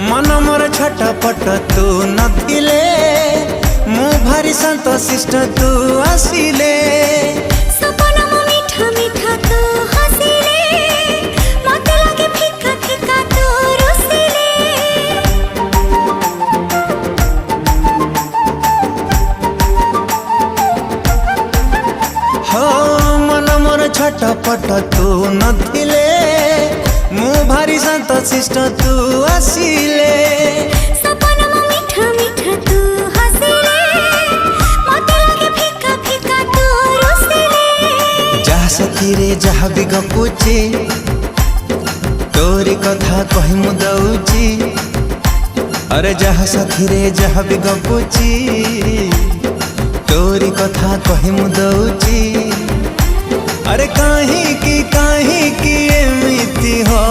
मन मोर छटपट तू नथिले मु भारी शांत शिष्ट तू आसिले सपन मो मीठा मीठा तू हसिले मते लागे फिका फिका तू रुसिले हो मन मोर छटपट तू नथिले मु भारी शांत शिष्ट तू आसिले सपन मो मीठा मीठा तू हसिले मते लागे फिका फिका तू रुसिले जहा सखी रे जहा भी गपुची तोरी कथा कहि मु दउची अरे जहा सखी रे जहा भी गपुची तोरी कथा कहि मु दउची अरे काहे की एमिति हो